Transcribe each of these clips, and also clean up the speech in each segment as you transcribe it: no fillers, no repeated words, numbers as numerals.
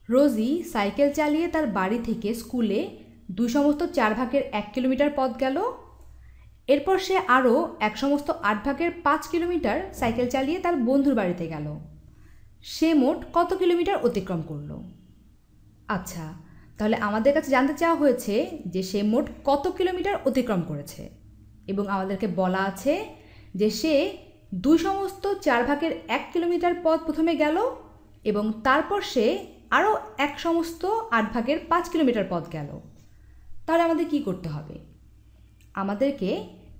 রোজি cycle চালিয়ে তার বাড়ি থেকে স্কুলে 2/4 1 কিলোমিটার পথ গেল। এরপর সে আরও 1/8 সাইকেল চালিয়ে তার বন্ধুর বাড়িতে গেল। সে মোট কত কিলোমিটার অতিক্রম করল? আচ্ছা, তাহলে আমাদের কাছে জানতে চাওয়া হয়েছে যে সে মোট কত কিলোমিটার অতিক্রম করেছে, এবং আমাদেরকে বলা আছে যে সে 2/4 কিলোমিটার পথ প্রথমে গেল এবং তারপর সে আরও 1/8 কিলোমিটার পথ গেল। তাহলে আমাদের কি করতে হবে? আমাদেরকে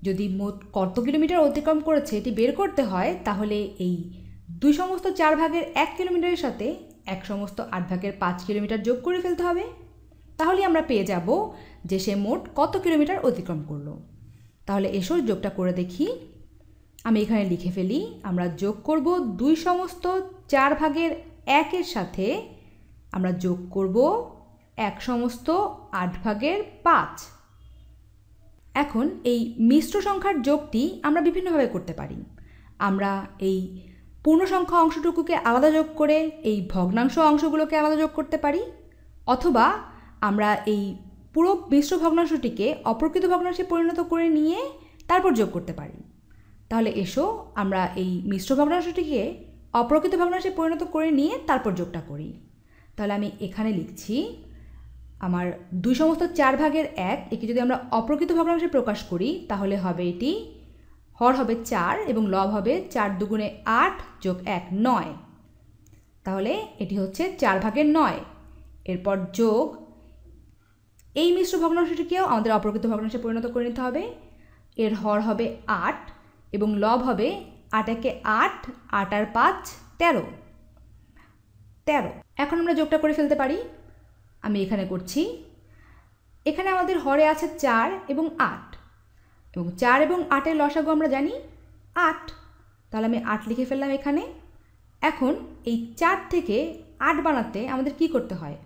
যদি মোট কত কিলোমিটার অতিক্রম করেছে এটি বের করতে হয়, তাহলে এই 2/4 কিলোমিটারের সাথে 1/8 কিলোমিটার যোগ করে ফেলতে হবে। তাহলেই আমরা পেয়ে যাব যে সে মোট কত কিলোমিটার অতিক্রম করলো। তাহলে এসো যোগটা করে দেখি। আমি এখানে লিখে ফেলি। আমরা যোগ করব 2/4 সাথে আমরা যোগ করব 1/8। এখন এই মিশ্র সংখ্যার যোগটি আমরা বিভিন্নভাবে করতে পারি। আমরা এই পূর্ণ সংখ্যা অংশটুকুকে আলাদা যোগ করে এই ভগ্নাংশ অংশগুলোকে আলাদা যোগ করতে পারি, অথবা আমরা এই পুরো মিশ্র ভগ্নাংশটিকে অপ্রকৃত ভগ্নাংশে পরিণত করে নিয়ে তারপর যোগ করতে পারি। তাহলে এসো আমরা এই মিশ্র ভগ্নাংশটিকে অপ্রকৃত ভগ্নাংশে পরিণত করে নিয়ে তারপর যোগটা করি। তাহলে আমি এখানে লিখছি আমার 2/4 একে যদি আমরা অপ্রকৃত ভগ্নাংশে প্রকাশ করি তাহলে হবে এটি হর হবে 4 এবং লব হবে 4 দুগুণে 8 যোগ 1 9। তাহলে এটি হচ্ছে 4/9। এরপর যোগ এই মিশ্র ভগ্নাংশটিকেও আমাদের অপ্রকৃত ভগ্নাংশে পরিণত করে নিতে হবে। এর হর হবে 8 এবং লব হবে 8 একে 8, 8 আর 5 13। এখন আমরা যোগটা করে ফেলতে পারি। আমি এখানে করছি। এখানে আমাদের হরে আছে 4 এবং 8, এবং 4 এবং 8-এর লসাগু আমরা জানি 8। তাহলে আমি 8 লিখে ফেললাম এখানে। এখন এই 4 থেকে 8 বানাতে আমাদের কি করতে হয়?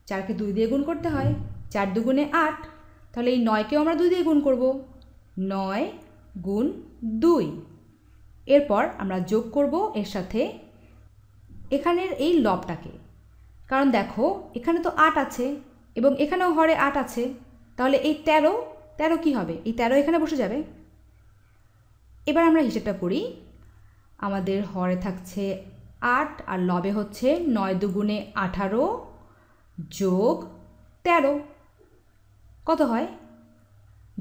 4কে 2 দিয়ে গুণ করতে হয়। 4 দুগুণে 8। তাহলে এই 9কেও আমরা 2 দিয়ে গুণ করব। 9 গুণ 2। এরপর আমরা যোগ করব এর সাথে এখানের এই লবটাকে, কারণ দেখো এখানে তো 8 আছে এবং এখানেও হরে 8 আছে। তাহলে এই 13 কি হবে? এই 13 এখানে বসে যাবে। এবার আমরা হিসেবটা করি। আমাদের হরে থাকছে 8 আর লবে হচ্ছে 9 দুগুণে 18 যোগ 13। কত হয়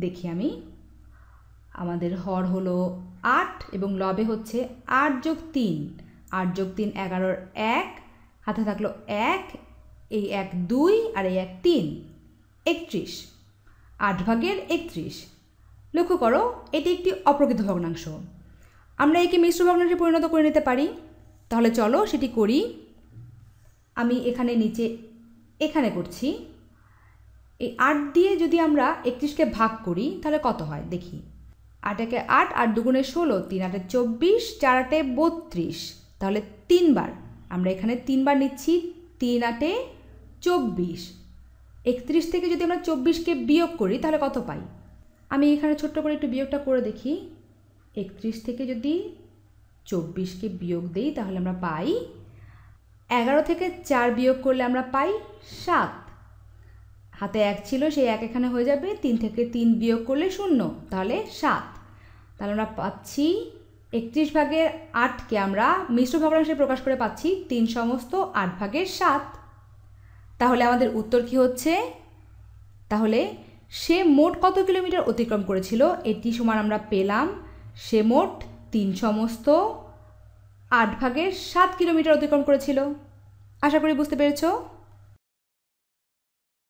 দেখি আমি। আমাদের হর হলো 8 এবং লবে হচ্ছে 8 যোগ 3, 8 যোগ 3 11-র 1, হাতে থাকলো 1, এই 1 2 আর এই 1 3, 31। 8/31। লক্ষ্য করো এটি একটি অপ্রকৃত ভগ্নাংশ। আমরা একে মিশ্র ভগ্নাংশে পরিণত করে নিতে পারি। তাহলে চলো সেটি করি। আমি এখানে নিচে এখানে করছি। এই 8 দিয়ে যদি আমরা 31কে ভাগ করি তাহলে কত হয় দেখি। 8 একে 8, 8 দুগুণে 16, 3 8-এ 24, 4 8-এ 32। তাহলে 3 বার আমরা এখানে 3 বার নিচ্ছি। 3 8-এ 24। 31 থেকে যদি আমরা 24কে বিয়োগ করি তাহলে কত পাই? আমি এখানে ছোট্ট করে একটু বিয়োগটা করে দেখি। 31 থেকে যদি 24কে বিয়োগ দিই তাহলে আমরা পাই 11 থেকে 4 বিয়োগ করলে আমরা পাই 7। হাতে 1 ছিল, সেই 1 এখানে হয়ে যাবে। 3 থেকে 3 বিয়োগ করলে 0, তাহলে 7। তাহলে আমরা পাচ্ছি 31/8কে আমরা মিশ্র ভগ্নাংশে প্রকাশ করে পাচ্ছি 3/8/7। তাহলে আমাদের উত্তর কি হচ্ছে? তাহলে সে মোট কত কিলোমিটার অতিক্রম করেছিল এটি সমান আমরা পেলাম সে মোট 3/8/7 কিলোমিটার অতিক্রম করেছিল। আশা করি বুঝতে পেরেছো।